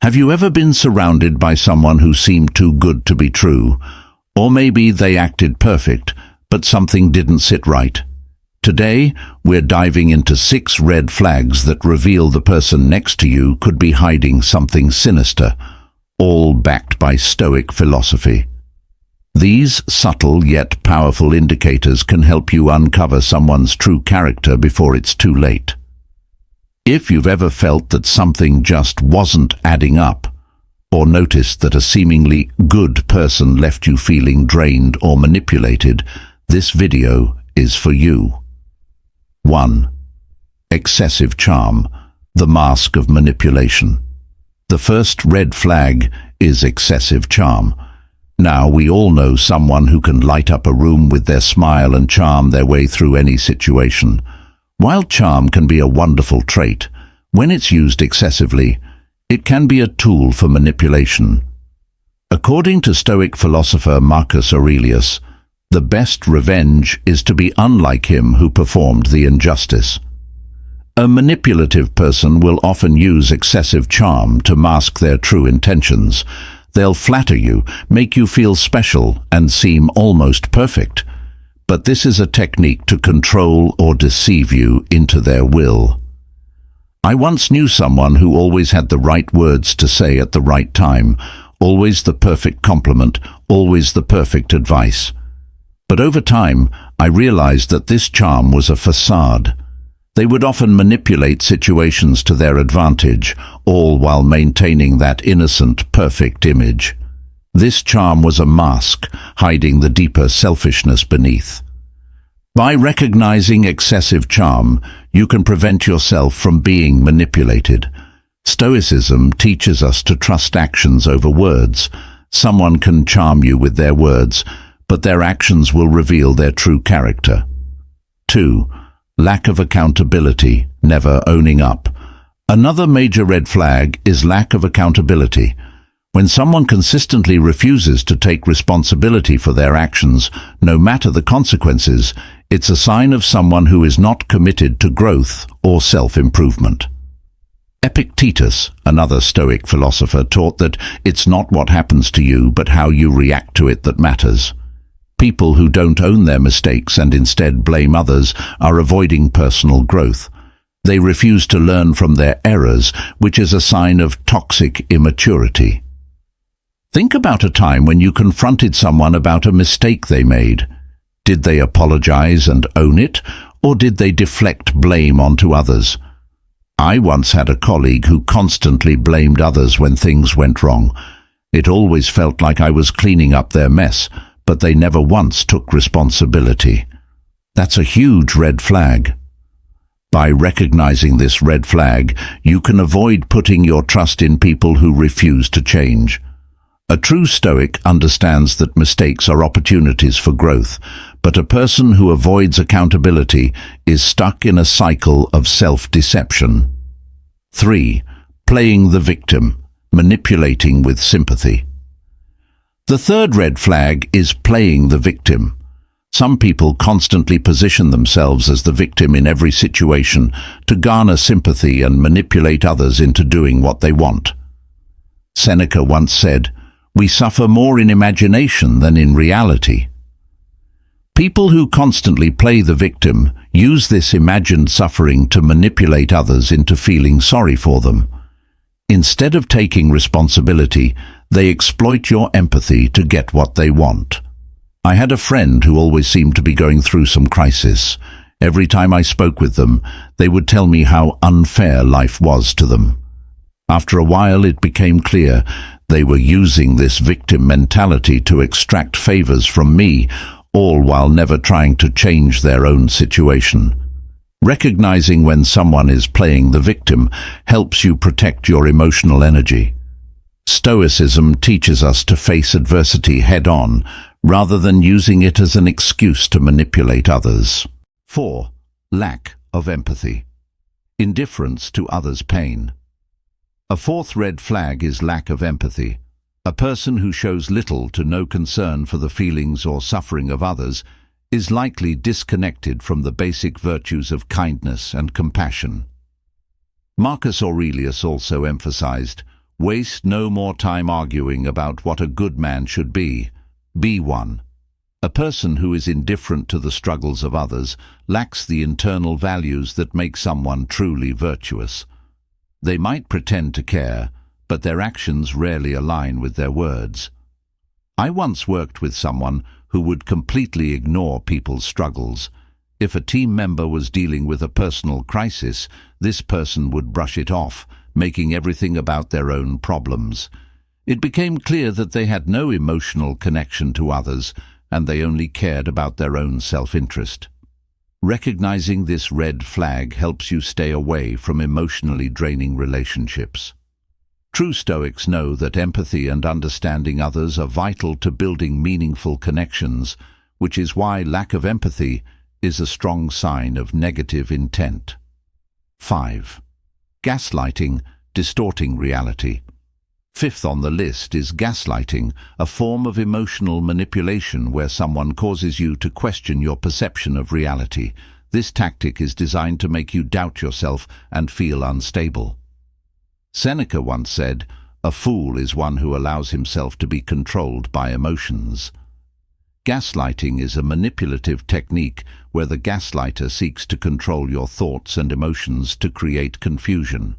Have you ever been surrounded by someone who seemed too good to be true? Or maybe they acted perfect, but something didn't sit right. Today, we're diving into 6 red flags that reveal the person next to you could be hiding something sinister, all backed by Stoic philosophy. These subtle yet powerful indicators can help you uncover someone's true character before it's too late. If you've ever felt that something just wasn't adding up, or noticed that a seemingly good person left you feeling drained or manipulated, this video is for you. 1. Excessive charm, the mask of manipulation. The first red flag is excessive charm. Now, we all know someone who can light up a room with their smile and charm their way through any situation. While charm can be a wonderful trait, when it's used excessively, it can be a tool for manipulation. According to Stoic philosopher Marcus Aurelius, the best revenge is to be unlike him who performed the injustice. A manipulative person will often use excessive charm to mask their true intentions. They'll flatter you, make you feel special, and seem almost perfect. But this is a technique to control or deceive you into their will. I once knew someone who always had the right words to say at the right time, always the perfect compliment, always the perfect advice. But over time, I realized that this charm was a facade. They would often manipulate situations to their advantage, all while maintaining that innocent, perfect image. This charm was a mask, hiding the deeper selfishness beneath. By recognizing excessive charm, you can prevent yourself from being manipulated. Stoicism teaches us to trust actions over words. Someone can charm you with their words, but their actions will reveal their true character. 2. Lack of accountability, never owning up. Another major red flag is lack of accountability. When someone consistently refuses to take responsibility for their actions, no matter the consequences, it's a sign of someone who is not committed to growth or self-improvement. Epictetus, another Stoic philosopher, taught that it's not what happens to you, but how you react to it that matters. People who don't own their mistakes and instead blame others are avoiding personal growth. They refuse to learn from their errors, which is a sign of toxic immaturity. Think about a time when you confronted someone about a mistake they made. Did they apologize and own it, or did they deflect blame onto others? I once had a colleague who constantly blamed others when things went wrong. It always felt like I was cleaning up their mess, but they never once took responsibility. That's a huge red flag. By recognizing this red flag, you can avoid putting your trust in people who refuse to change. A true Stoic understands that mistakes are opportunities for growth, but a person who avoids accountability is stuck in a cycle of self-deception. 3. Playing the victim, manipulating with sympathy. The third red flag is playing the victim. Some people constantly position themselves as the victim in every situation to garner sympathy and manipulate others into doing what they want. Seneca once said, "We suffer more in imagination than in reality." People who constantly play the victim use this imagined suffering to manipulate others into feeling sorry for them. Instead of taking responsibility, they exploit your empathy to get what they want. I had a friend who always seemed to be going through some crisis. Every time I spoke with them, they would tell me how unfair life was to them. After a while, it became clear they were using this victim mentality to extract favors from me, all while never trying to change their own situation. Recognizing when someone is playing the victim helps you protect your emotional energy. Stoicism teaches us to face adversity head-on, rather than using it as an excuse to manipulate others. 4. Lack of empathy. Indifference to others' pain. A fourth red flag is lack of empathy. A person who shows little to no concern for the feelings or suffering of others is likely disconnected from the basic virtues of kindness and compassion. Marcus Aurelius also emphasized, Waste no more time arguing about what a good man should be. Be one. A person who is indifferent to the struggles of others lacks the internal values that make someone truly virtuous. They might pretend to care, but their actions rarely align with their words. I once worked with someone who would completely ignore people's struggles. If a team member was dealing with a personal crisis, this person would brush it off, making everything about their own problems. It became clear that they had no emotional connection to others, and they only cared about their own self-interest. Recognizing this red flag helps you stay away from emotionally draining relationships. True Stoics know that empathy and understanding others are vital to building meaningful connections, which is why lack of empathy is a strong sign of negative intent. 5. Gaslighting, distorting reality. Fifth on the list is gaslighting, a form of emotional manipulation where someone causes you to question your perception of reality. This tactic is designed to make you doubt yourself and feel unstable. Seneca once said, "A fool is one who allows himself to be controlled by emotions." Gaslighting is a manipulative technique where the gaslighter seeks to control your thoughts and emotions to create confusion.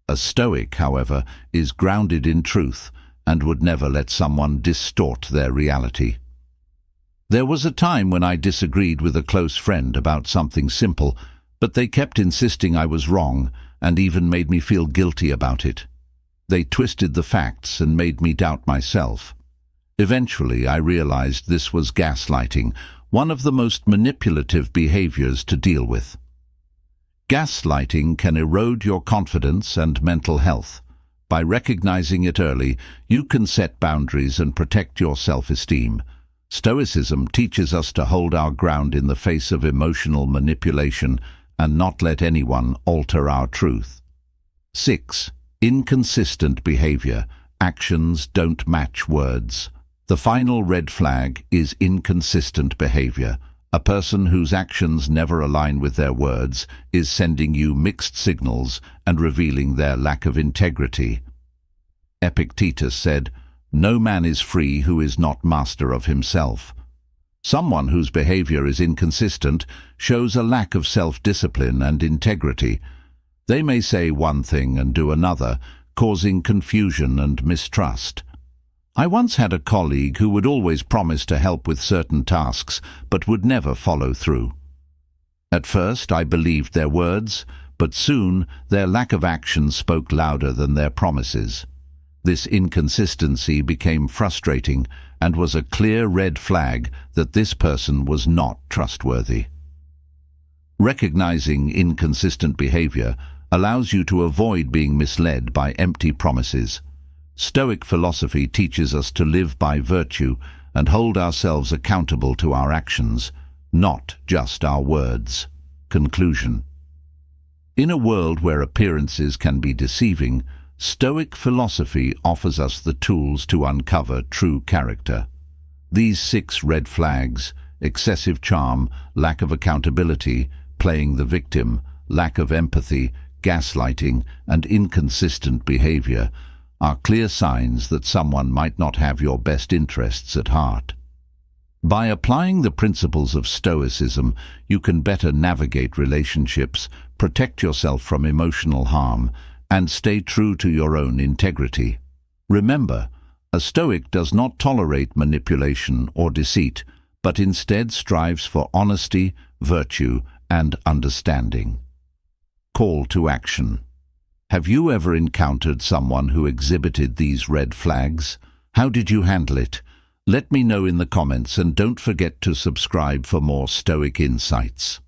A Stoic, however, is grounded in truth and would never let someone distort their reality. There was a time when I disagreed with a close friend about something simple, but they kept insisting I was wrong and even made me feel guilty about it. They twisted the facts and made me doubt myself. Eventually, I realized this was gaslighting, one of the most manipulative behaviors to deal with. Gaslighting can erode your confidence and mental health. By recognizing it early, you can set boundaries and protect your self-esteem. Stoicism teaches us to hold our ground in the face of emotional manipulation and not let anyone alter our truth. 6. Inconsistent behavior. Actions don't match words. The final red flag is inconsistent behavior. A person whose actions never align with their words is sending you mixed signals and revealing their lack of integrity. Epictetus said, "No man is free who is not master of himself." Someone whose behavior is inconsistent shows a lack of self-discipline and integrity. They may say one thing and do another, causing confusion and mistrust. I once had a colleague who would always promise to help with certain tasks, but would never follow through. At first, I believed their words, but soon their lack of action spoke louder than their promises. This inconsistency became frustrating and was a clear red flag that this person was not trustworthy. Recognizing inconsistent behavior allows you to avoid being misled by empty promises. Stoic philosophy teaches us to live by virtue and hold ourselves accountable to our actions, not just our words. Conclusion. In a world where appearances can be deceiving, Stoic philosophy offers us the tools to uncover true character. These 6 red flags, excessive charm, lack of accountability, playing the victim, lack of empathy, gaslighting, and inconsistent behavior, are clear signs that someone might not have your best interests at heart. By applying the principles of Stoicism, you can better navigate relationships, protect yourself from emotional harm, and stay true to your own integrity. Remember, a Stoic does not tolerate manipulation or deceit, but instead strives for honesty, virtue, and understanding. Call to action. Have you ever encountered someone who exhibited these red flags? How did you handle it? Let me know in the comments, and don't forget to subscribe for more Stoic insights.